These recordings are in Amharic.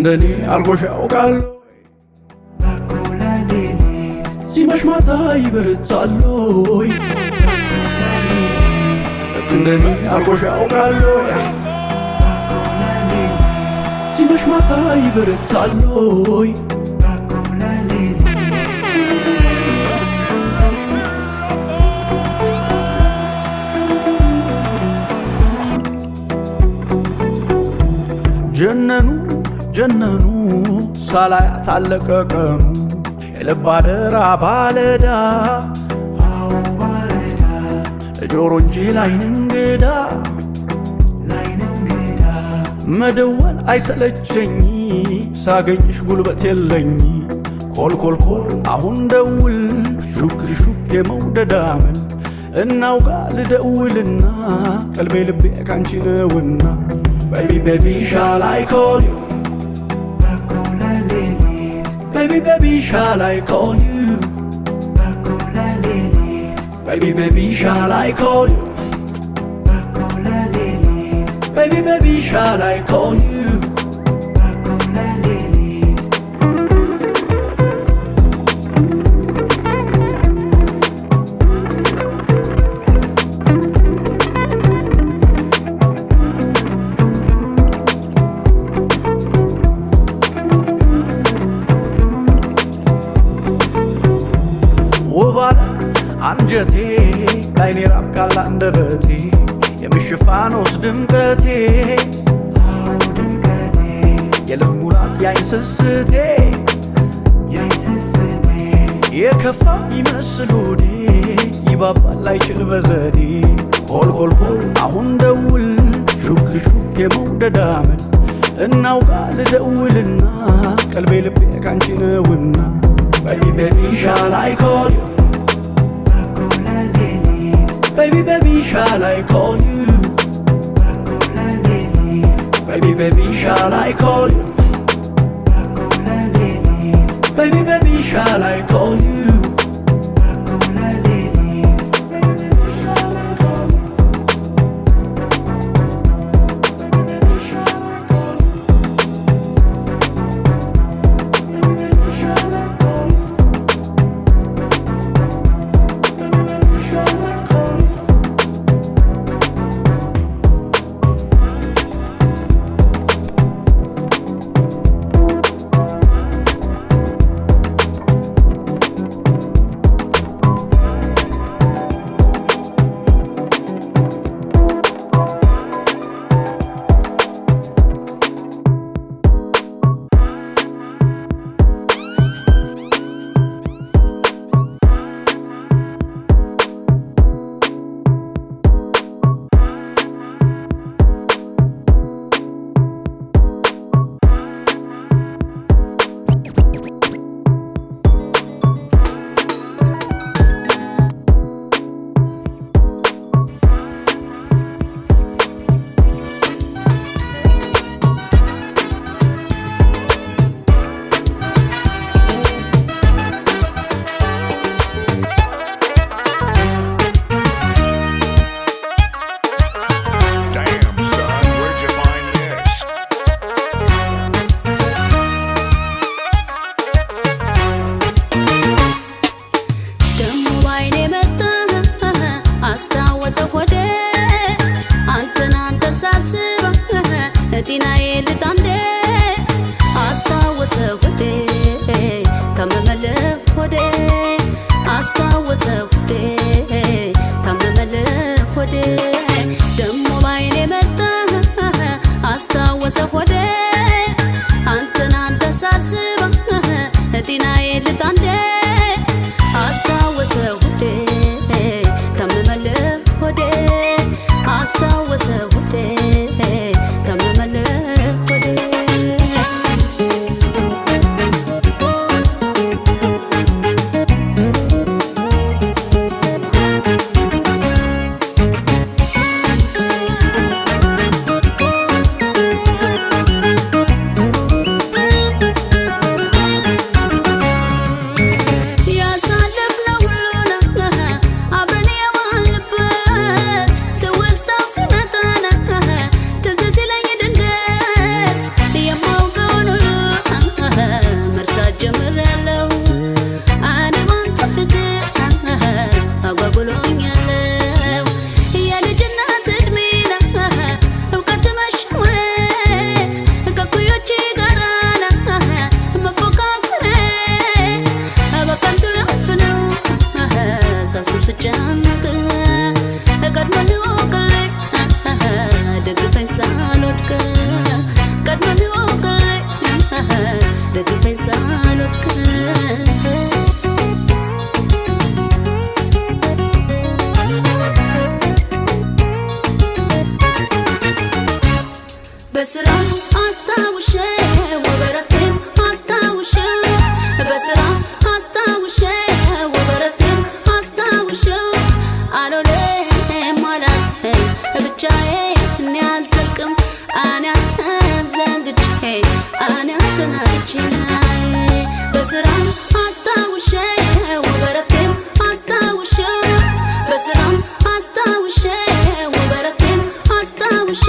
እንደኔ አልጎሽ ያውቃሉ ሲመሽ ማታ ይበረታሉ እንደኔ አልጎሽ ያውቃሉ ሲመሽ ማታ ይበረታሉ ጀነኑ ጀነኑ ሳላያት አለቀቀኑ የልብ አደራ ባለዳ ጆሮ እንጂ ላይን እንግዳ መደወል አይሰለቸኝ ሳገኝሽ ጉልበት የለኝ ኮልኮልኮል አሁን ደውል ሹክ ሹክ የመውደድ አመል እናውጋ ልደውልና ቀልቤ ልቤ ካንቺ ነውና Baby, baby, shall I call you? Baby, baby, shall I call you? Baby, baby, shall I call you? Baby, baby, shall I call you? ወባላ አንጀቴ ላይኔ ራብ ካላ እንደበቴ የምሽፋኖስ ድምቀቴ የልብ ሙላት ያይንስስቴ የከፋ ይመስል ሆዴ ይባባል ላይችል በዘዴ ኮልኮልኮል አሁን ደውል ሹክ ሹክ የመውደድ አመል እናውጋ ልደውልና ቀልቤ ልቤ ካንቺ ነውና Baby, baby, shall I call you? Baby, baby, shall I call you? Baby, baby, shall I call you? Baby, baby, shall I call you? ጤናዬ ልጣንዴ አስታወሰ ሆዴ ተመመለ ሆዴ አስታወሰ ሆዴ ተመመለ ሆዴ ደሞ ባይኔ መጣ አስታወሰ ሆዴ አንተን ሳስብ ጤናዬ ልጣንዴ አስታወሰ ሆዴ ተመመለ ሆዴ አስታወሰ ሆዴ ተመመለ ሆዴ ስጨነቅ ቀድሞ ሊወቅልኝ ደግፈኝ ሳልወድቅ ቀድሞ ሊወቅልኝ ደግፈኝ ሳልወድቅ በስራ አስታውሼ ወበረፍቴም አስታውሼ በስራ አስታውሼ ወበረፍቴም አስታውሼ አልሆንም አላልፍም ብቻዬን እኔ አልዘልቅም እኔ አንተን ዘንግቼ እኔ አንተን አጥቼ በስራ አስታውሼ ወበረፍቴም አስታውሼ በስራ አስታውሼ ወበረፍቴም አስታውሼ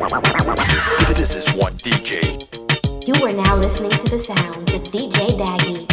This is one DJ. You are now listening to the sounds of DJ Daggy.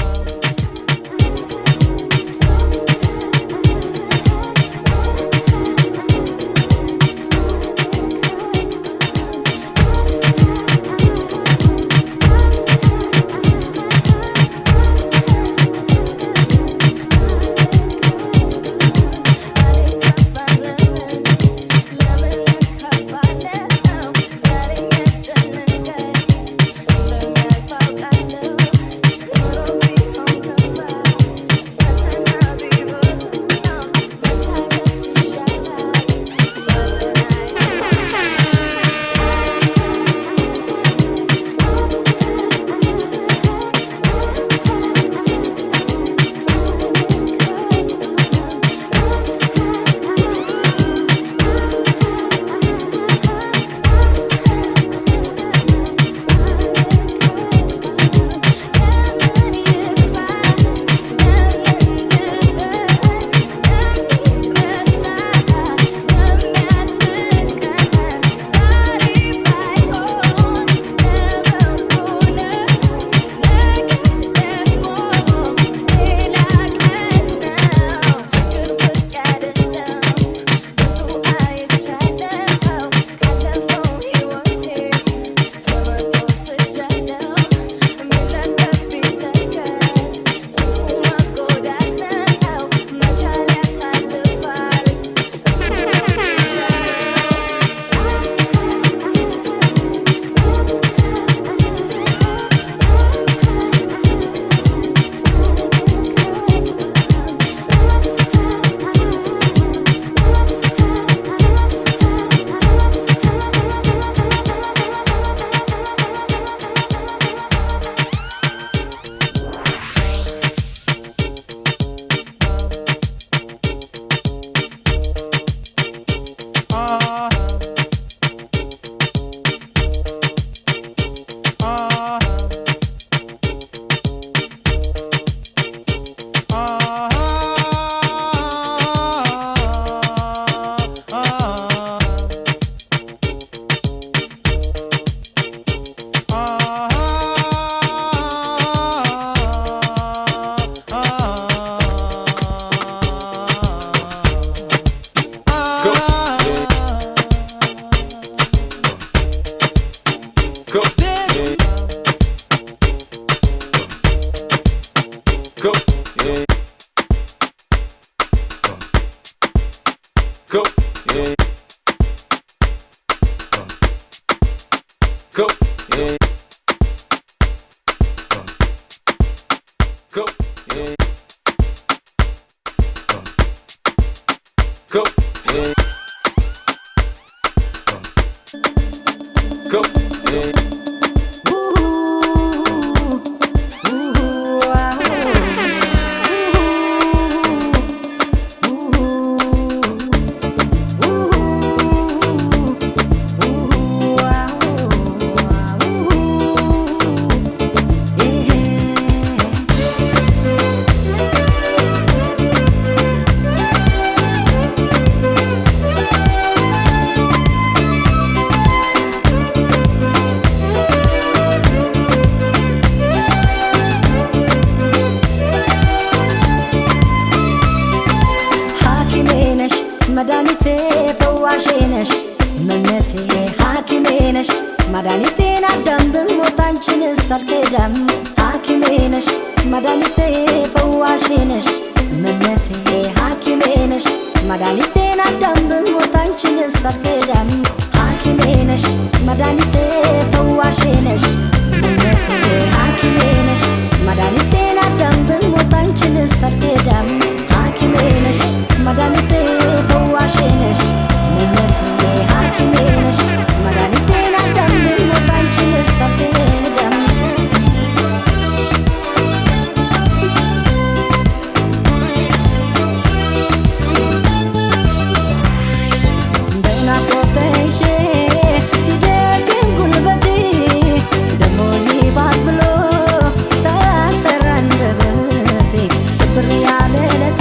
Real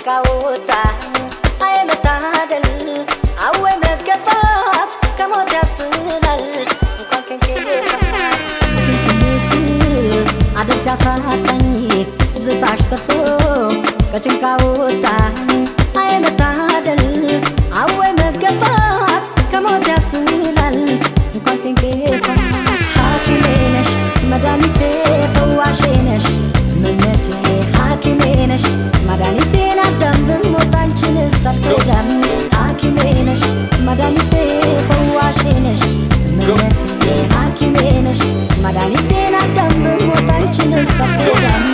ከጭንቃውታ አይመታደል አወ መገፋት ከሞት ያስጥላል እንኳን ከንኬፋት ክንክንስል አደብ ሲያሳጣኝ ዝታሽ ደርሶ ከጭንቃውታ አይመታደል አወ መገፋት ከሞት ያስጥላል እንኳን ከንኬፋት ሐኪሜ ነሽ መድኃኒቴ ፈዋሼ ነሽ ምነቴ ሐኪሜ ነሽ መድኃኒቴን አዳም ብሞት አንቺን ሳልጎዳም ሐኪሜ ነሽ መድኃኒቴ ፈዋሼ ነሽ ምነቴ ሐኪሜ ነሽ መድኃኒቴን አዳም ብሞት አንቺን ሳልጎዳም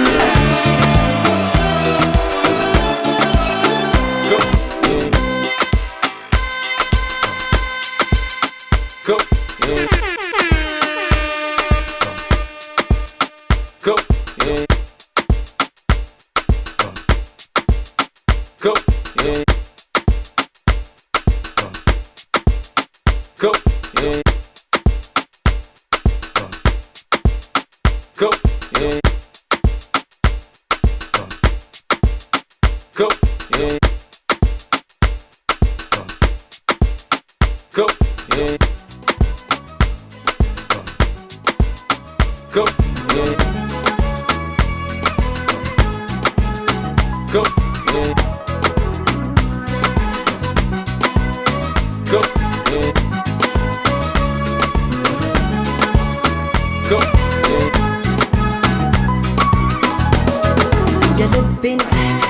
የልቤን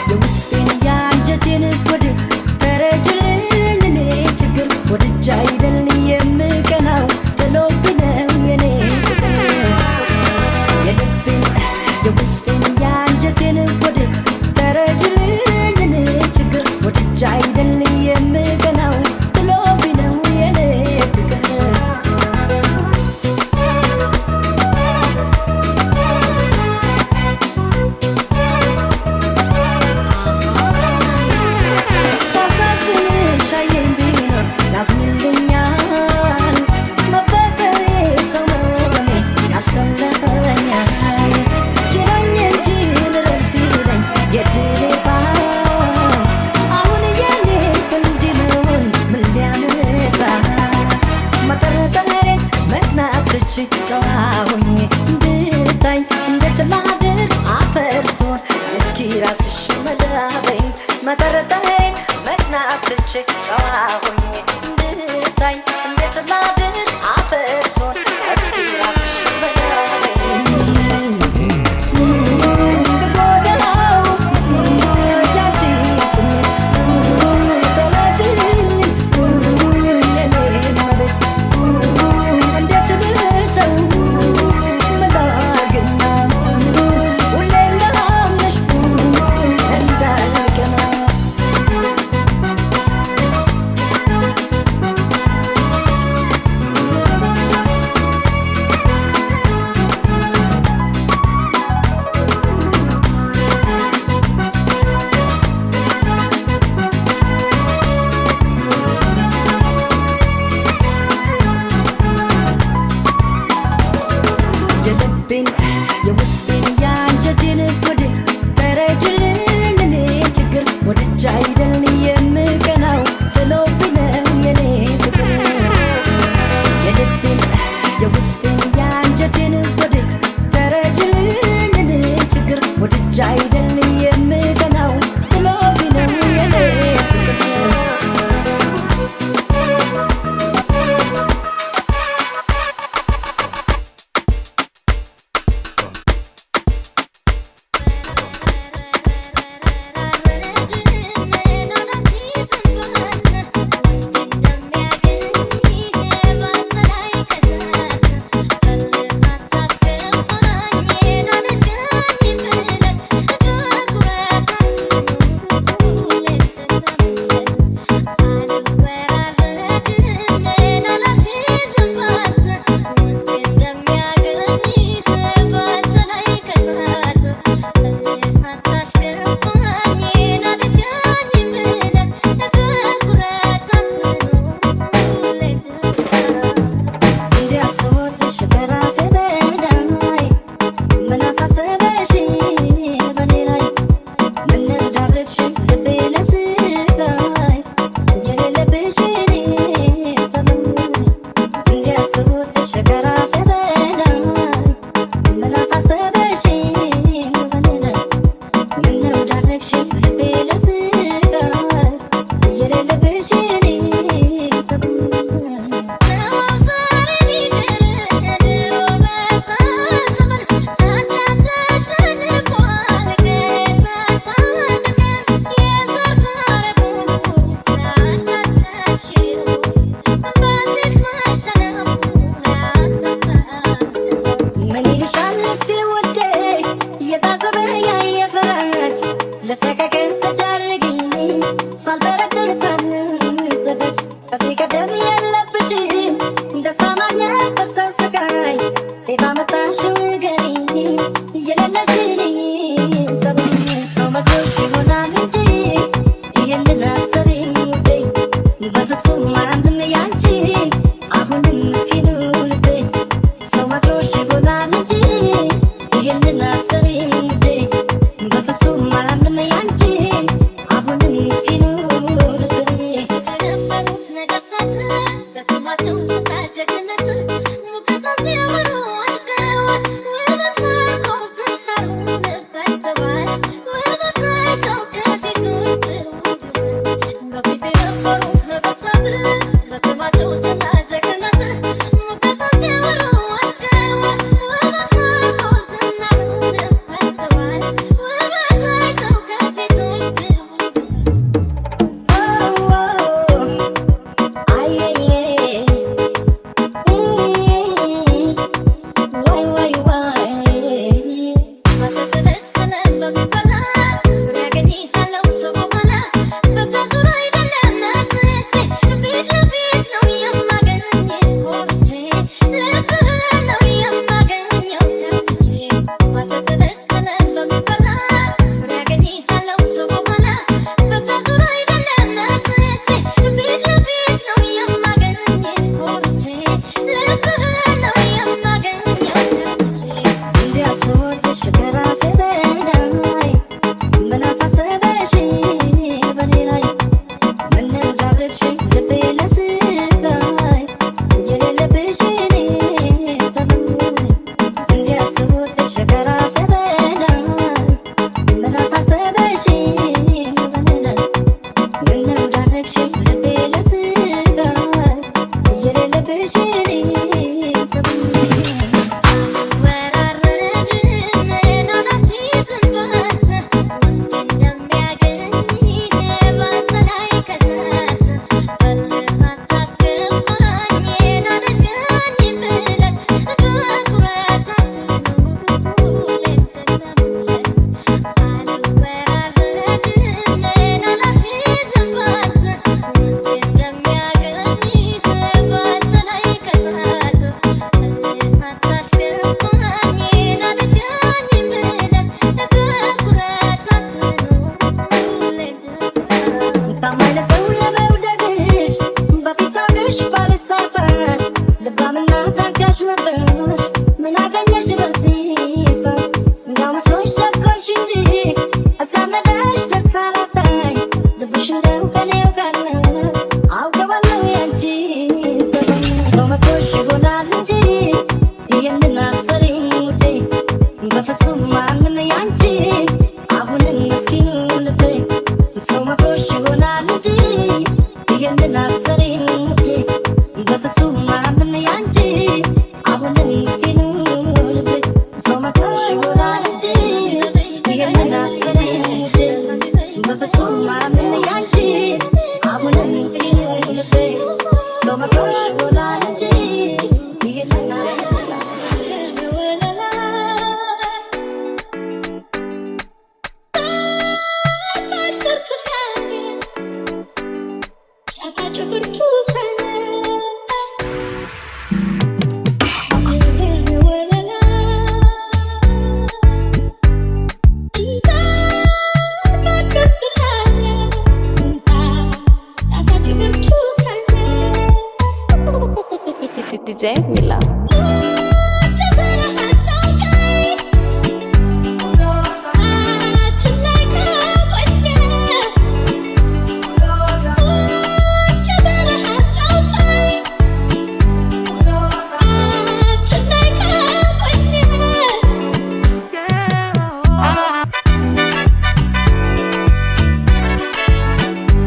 የውስጤን የአንጀቴን ወድ ተረጅልኝ እኔ ችግር ወድጃ አይደል የምቀናው ጥሎብኝ ነው የኔ ፍቅር የልቤን የውስጤን የአንጀቴን ወድ ተረጅልኝ እኔ ችግር ወድጃ አይደል የምቀናው ጥሎብኝ ነው የኔ ፍቅር ያዝንልኛል መፈጠሬ ሰው መሆኔ ያስጠላኛል ችሎኝ እንጂ ልረግ ሲለኝ የድሌታ አሁን የኔ እንዲህ መሆን ምን ሊያመጣ መጠረጠሬን መናትች ጨዋ ሆኜ እንድታኝ እንዴት ላድር አፈር ስሆን እስኪ ራስሽ መላበኝ መጠረጠሬን መናትች ጨዋ ሆኜ እንድታኝ እንዴት ላድር አፈር ስሆን እስኪ ራስሽ መላበኝ ብጎዳው ያንቺ ስሜት ተረጅኝ የኔን መቤት እንዴት ልተው ምላግና ሁሌ እንዳምነሽ እንዳልቀና ለሰቀቀን ስዳርግኝ ሳልጠረጥር ሳልዘጋጅ ከዚህ ቀደም የለብሽም ደስታ ማግኘት በሰው ስቃይ ቤት አመጣሽው ንገሪኝ የሌለሽልኝ ሰበብ ሰው መክሮሽ ይሆናል እንጂ ይህንን አሰሪኝ ውዴ በፍጹም ማንም ያንቺን አሁንም ምስኪኑ ልቤ ሰው መክሮሽ ይሆናል እንጂ ይህንን አሰሪኝ ውዴ በፍጹም ማንም ያንቺን አሁንም ምስኪኑ ልቤ የነበሩት ነገስታት በስማቸው ስጣት ጀግንነት ሙገሳ ሲያወሩ አልቀዋል ውበት ማርኮ ስንፈሩ ንፈይተዋል ውበት አይተው ከሴቶች ስር በፊት የነበሩ ነገስታት በስማቸው ስጣት ጀግንነት ሙገሳ ሲያወሩ አልቀዋል ውበት ማርኮ ስንፈሩ ንፈይተዋል ውበት አይተው ከሴቶች ስር እንዲያስወድሽ ከራሴ በላይ ምን አሳሰበሽ በኔ ላይ ምን እንዳረግሽኝ ልቤ ለስቃይ የሌለብሽ እኔ ሰማይ እንዲያስወድሽ ከራሴ በላይ ምን አሳሰበሽ በኔ ላይ ምን እንዳረግሽኝ ልቤ ለስቃይ የሌለብሽ እኔ ሰማይ በፍጹም ማንም ያንቺን አሁንም ምስኪኑ ልቤ ሰው መክሮሽ ይሆናል እንጂ ይህንን አሰሪኝ ውዴ በፍጹም ማንም ያንቺን አሁንም ምስኪኑ ልቤ ሰው መክሮሽ ይሆናል እንጂ ይህንን አሰሪኝ ውዴ በፍጹም ማንም ያንቺን አሁንም ምስኪኑ ልቤ ሰው መክሮሽ ይሆናል እንጂ ይህንን አሰሪኝ DJ Mila.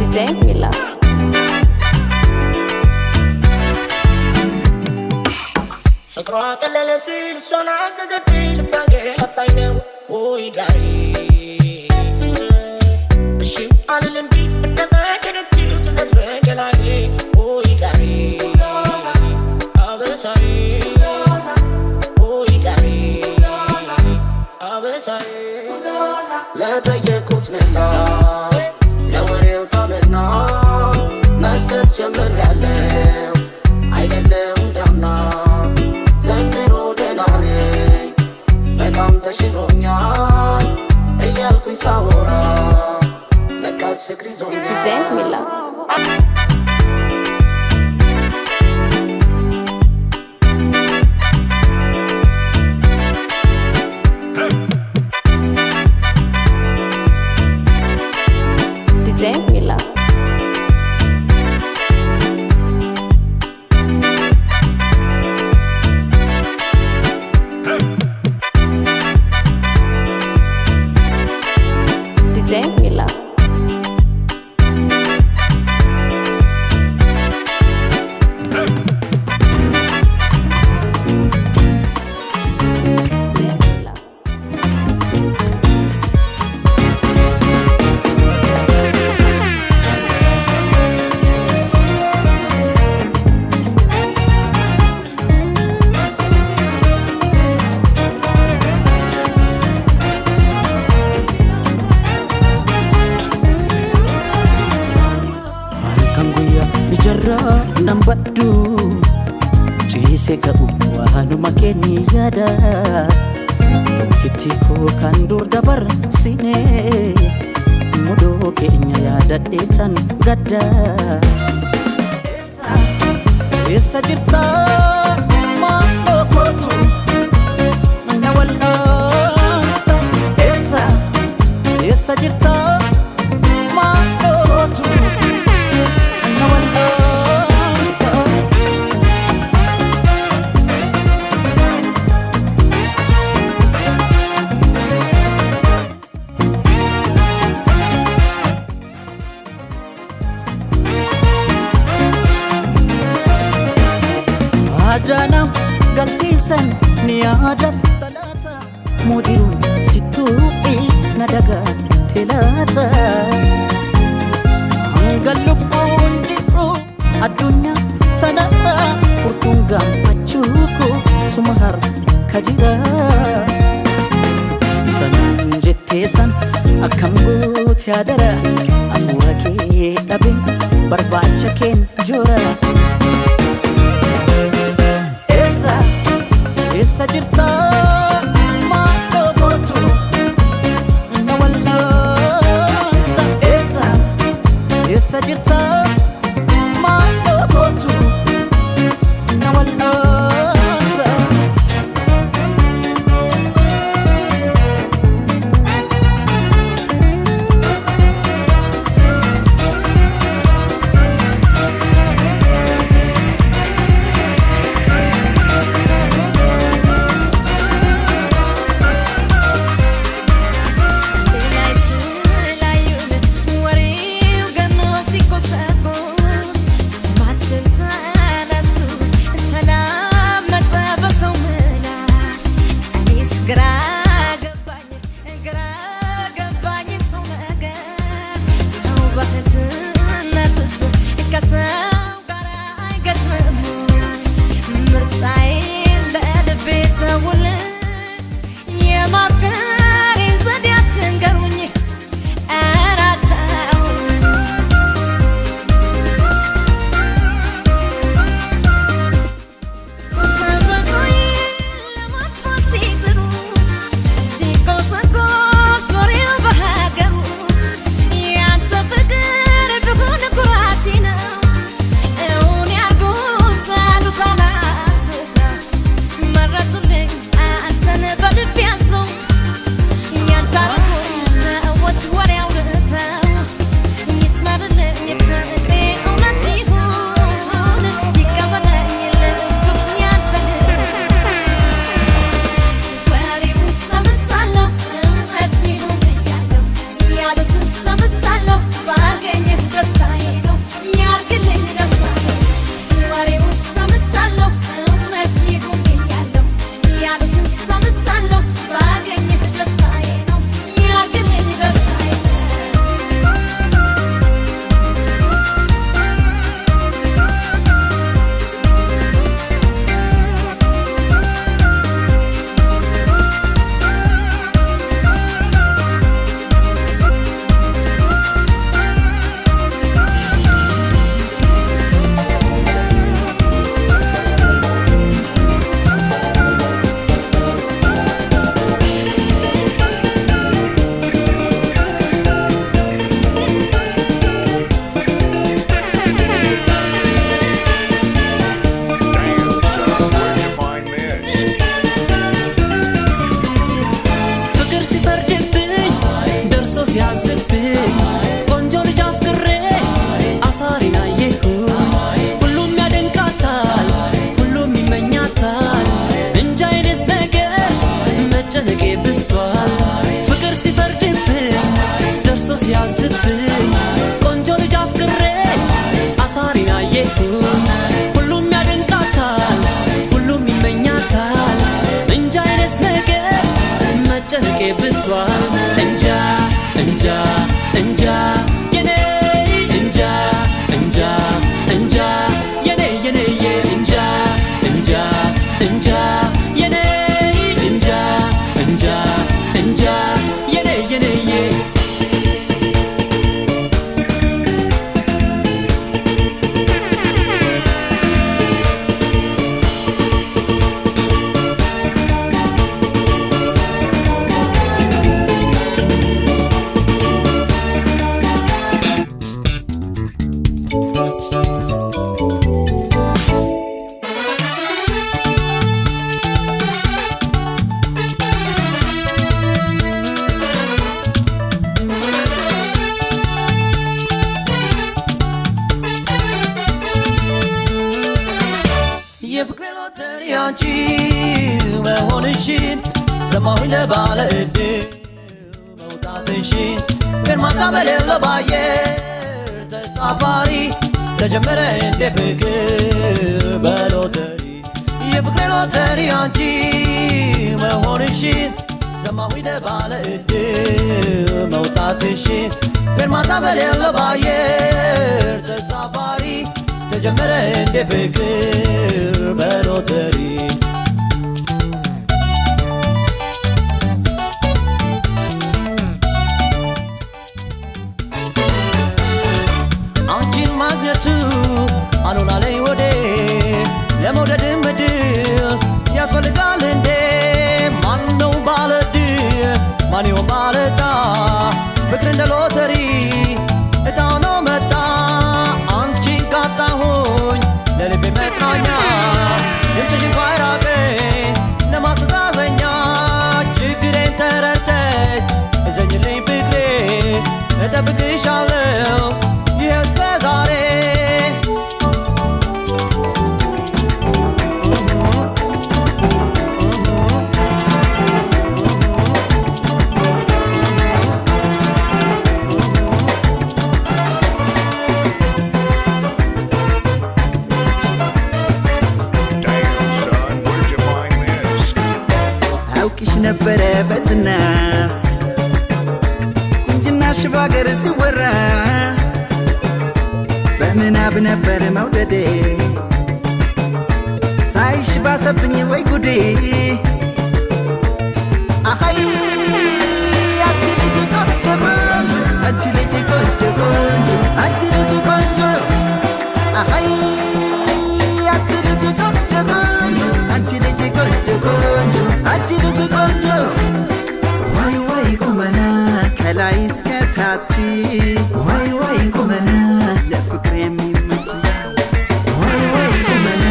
DJ Mila. ፍቅሯ ቀለለ ሲል እሷን አዘዘብኝ ልታንገላታኝ ነው ወይ ዳሬ እሺም አልልም ቢ እንደፈቀደችው ትዘዝ በገላዬ ወይ ዳሬ አበሳዬ ወይ ዳሬ አበሳዬ ለጠየቁት ምላሽ ለወሬው ታመና መስጠት ጀምሬያለሁ አይደለም ዳምና ዘንድሮ ደህና ነኝ በጣም ተሽሎኛል እያልኩኝ ሳወራ ለካስ ፍቅር ይዞኛል DJ Mila. DJ Mila. DJ Mila. Nambaddu ciise ka'u waanuma keenya yaada tokkitti koo kan dur dabarsine mudoo keenya yaadadheetan gadda eessa jirta maandoo kootu na wal'aanta eessa jirta maandoo kootu na wal'aanta Ajanam galtisan ni adat talata mudirun situi nadaga telata Angalupun jiru adunya tanara furtunga machuku sumahar kajira Isanan jettesan akkam gooti adara afura kee dhabe barbaacha keen jora Essa jirta maandoo kootu na wal'aanta Essa jirta maandoo kootu na wal'aanta እንጃ የኔ እንጃ እንጃ እንጃ የኔ እንጃ እንጃ እንጃ የኔ እንጃ እንጃ እንጃ የኔ የፍቅሬ ሎተሪ አንቺ መሆንሽን ሰማሁኝ ለባለ ዕድል መውጣትሽን ፌርማታ በሌለው ባየር ተሳፋሪ ተጀመረ እንደ ፍቅር በሎተሪ የፍቅሬ ሎተሪ አንቺ መሆንሽን ሰማሁኝ ለባለ ዕድል መውጣትሽን ፌርማታ በሌለው ባየር ተሳፋሪ ተጀመረ እንደ ፍቅር በሎተሪ አንቺን ማግኘቱ አሉላ ላይ ወዴ ለመውደድ ምድር ያስፈልጋል እንዴ ማነው ባለድል ማን ይሆን ባለዕጣ ፍቅር እንደ ሎተሪ ዕጣው ነው መጣ አንቺን ካጣሁኝ ለልቤ መጽናኛ ድምፅሽን ባይራቀኝ ለማስተዛዘኛ ችግሬን ተረድተሽ እዘኝልኝ ፍቅሬ እጠብቅሻለሁ ይህ እስከ ዛሬ አውቅሽ ነበረ በትና ቁንጅናሽ ባገር ሲወራ በምናብ ነበር መውደዴ ሳይሽ ባሰብኝ ወይ ጉዴ አሃይ አንቺ ልጅ ቆንጆ ቆንጆ አንቺ ልጅ ቆንጆ ቆንጆ አንቺ ልጅ ቆንጆ አሃይ አንቺ ልጅ ቆንጆ ቆንጆ አንቺ ልጅ ቆንጆ ቆንጆ አንቺ ልጅ ቆንጆ ዋይ ዋይ ቁመና ከላይ እስከ ታች ዋይ ዋይ ቁመና ለፍቅር የሚመች ዋይ ዋይ ቁመና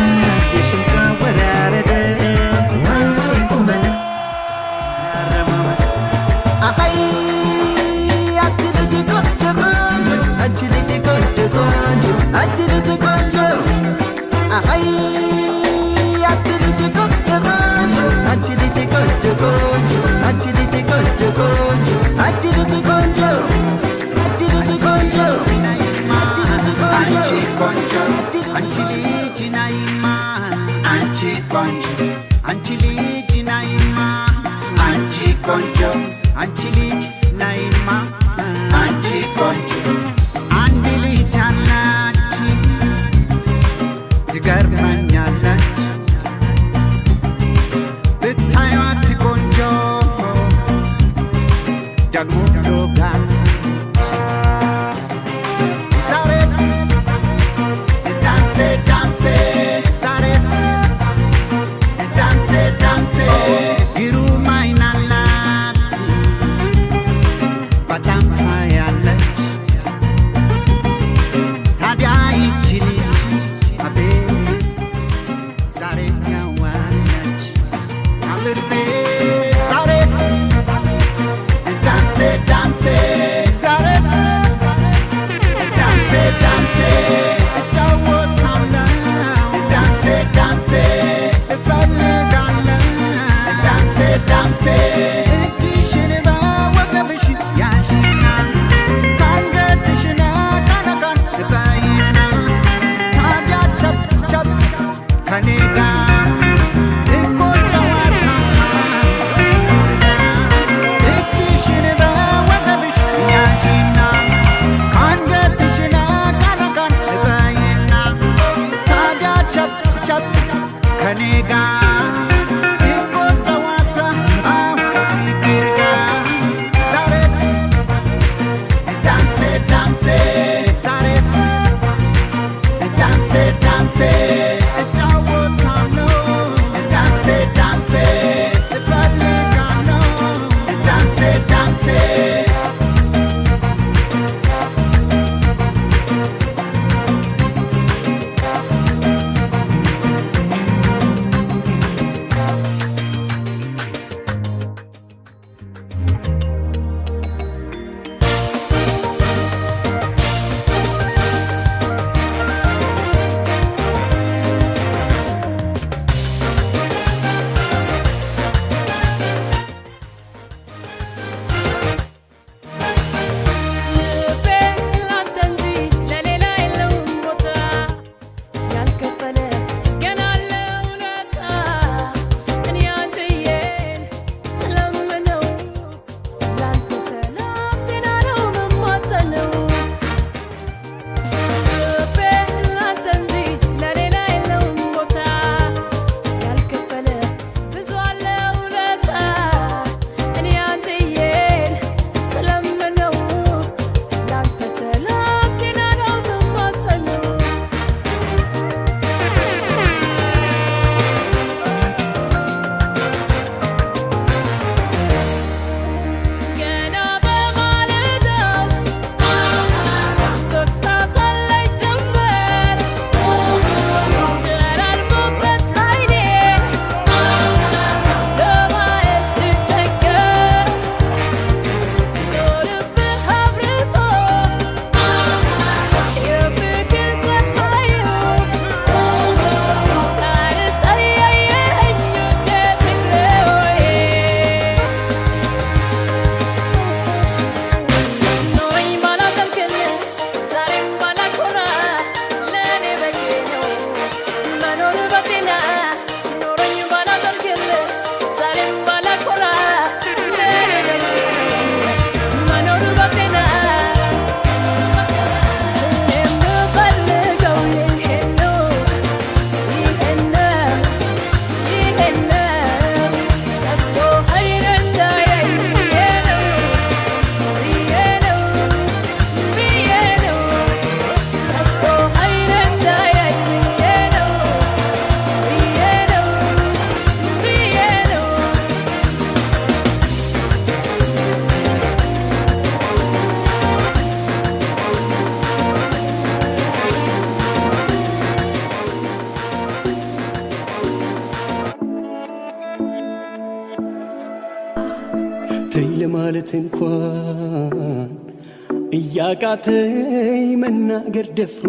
የሽንቷ ወራረደ ዋይ ዋይ ቁመና አረማመድ አሃይ አንቺ ልጅ ቆንጆ ቆንጆ አንቺ ልጅ ቆንጆ ቆንጆ አንቺ ልጅ ቆንጆ አሃይ አንቺ ልጅ ቆንጆ ቆንጆ አንቺ ልጅ ቆንጆ ቆንጆ አንቺ ልጅ ቆንጆ ቆንጆ አንቺ ልጅ ቆንጆ አንቺ ልጅ ቆንጆ አንቺ ልጅ ቆንጆ አንቺ ልጅ ናይማ አንቺ ቆንጆ አንቺ ልጅ ናይማ አንቺ ቆንጆ አንቺ ልጅ ናይማ አንቺ ቆንጆ አንድ ልጅ አላች ትገርመኛለች ብታዩት ቆንጆ ደግሞ ሎጋለች ዛሬስ ዳንሴ ዳንሴ ዛሬስ ዳንሴ ዳንሴ ግሩም አይን አላት በጣም ታያለች ታዲያ ይቺ ልጅ አቤት ዛሬ ያዋለች አብርቤ ዛሬስ ዳንሴ ዳንሴ ዛሬስ ዳንሴ ዳንሴ እጫወታለሁ ዳንሴ ዳንሴ እፈልጋለሁ ዳንሴ ዳንሴ እጅሽን በወገብሽ ያዥና ካንገትሽን ቀነቀን በይና ታዲያ ቸብ ቸብ ከኔ ጋር እኮ ጨዋታ እጅሽን በወገብሽ ያዥና ማለት እንኳን እያቃተኝ መናገር ደፍሮ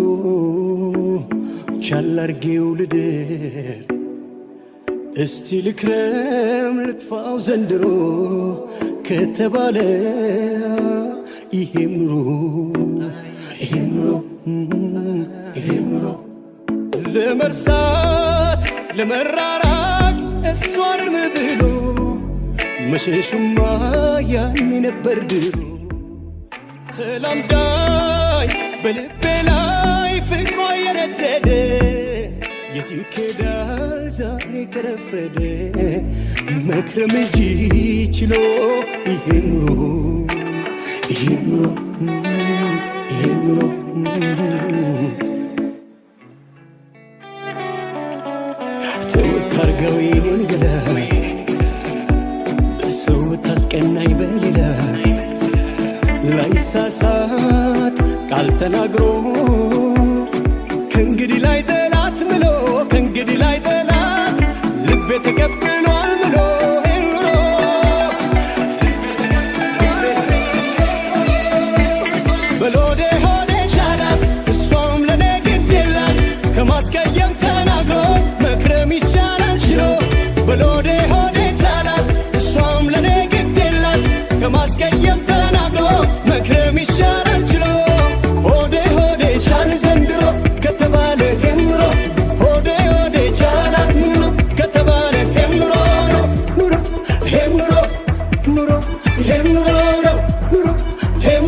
ቻል አርጌው ልደር እስቲ ልክረም ልጥፋው ዘንድሮ ከተባለ ይሄም ኑሮ ለመርሳት ለመራራቅ እሷን እርም ብሎ መሸሹማ ያኔ ነበር ድሮ ተላምዳኝ በልቤ ላይ ፍቅሯ የነደደ የት ይኬዳል ዛሬ ከረፈደ መክረም እንጂ ችሎ ይሄም ኑሮ ተውት አርገው ይሄን ገዳይ ሰው ታስቀናኝ በሌላ ላይሳሳት ቃል ተናግሮ ከእንግዲህ ላይ ጠላት ምሎ ከእንግዲህ ላይ ጠላት ልቤ ተቀብሏል ምሎ በሎዴ ሆዴ ቻላት እሷም ለኔ ግድ የላት ከማስቀየም ተናግሮ መክረም ይሻላል ችሎ በሎዴ ሆዴ ቻላት እሷም ለኔ ግድ የላት ከማስቀየም ተናግሮ መክረም ይሻላል ችሎ ሆዴ ሆዴ ቻል ዘንድሮ ከተባለ ጀምሮ ሆዴ ሆዴ ቻላት ምኖ ከተባለ ጀምሮ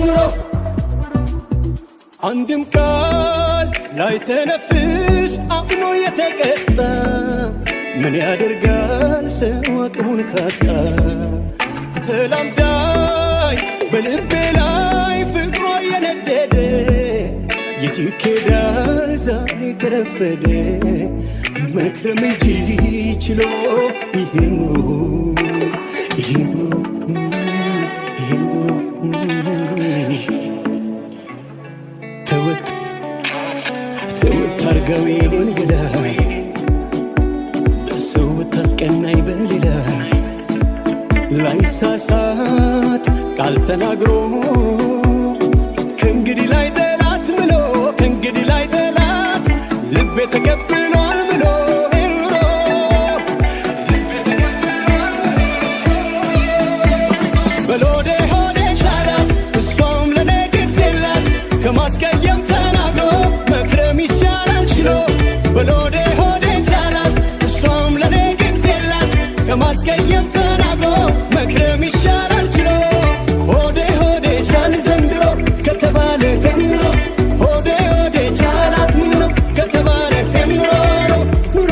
ኑሮ አንድም ቃል ላይ ተነፍስ አምኖ የተቀጣ ምን ያደርጋል ሰው አቅሙን ካጣ ተላምዳኝ በልቤ ላይ ፍቅሯ የነደደ የት ይኬዳል ዛሬ ከረፈደ መክረም እንጂ ችሎ ይሄም ኑሮ ተውት አርገው ይሄን ገዳይ ሰው ታስቀናኝ በሌላ ላይሳሳት ቃል ተናግሮ ከእንግዲህ ላይ ጠላት ምሎ ከእንግዲህ ላይ ጠላት ልቤ ተቀብሏል ምሎ ኑሮ በሎዴ ሆዴ ቻላት እሷም ለኔ ግድ የላት ከማስቀየም ተናግሮ መክረም ይሻላል ችሎ በሎዴ ሆዴ ቻላት እሷም ለኔ ግድ የላት ከማስቀየም ተናግሮ መክረም ይሻላል ችሎ ሆዴ ሆዴ ቻል ዘንድሮ ከተባለ ጀምሮ ሆዴ ሆዴ ቻላት ምኖ ከተባለ ጀምሮ ኑሮ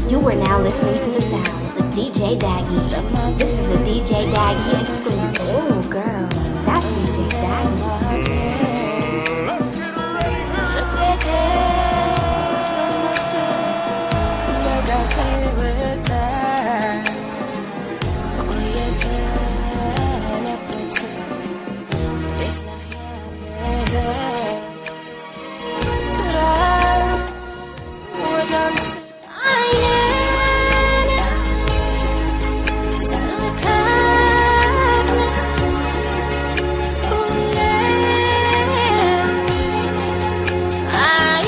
You are now listening to the sounds of DJ Daggy. This is a DJ Daggy exclusive. Oh, girl, that's DJ Daggy. I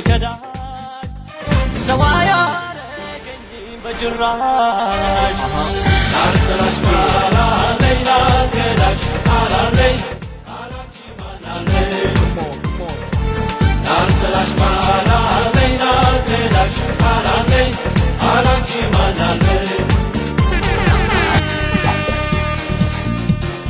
ብከዳሽ ሰው አያረገኝም በጭራሽ ላልጥላሽ ባላለኝ ላልከዳሽ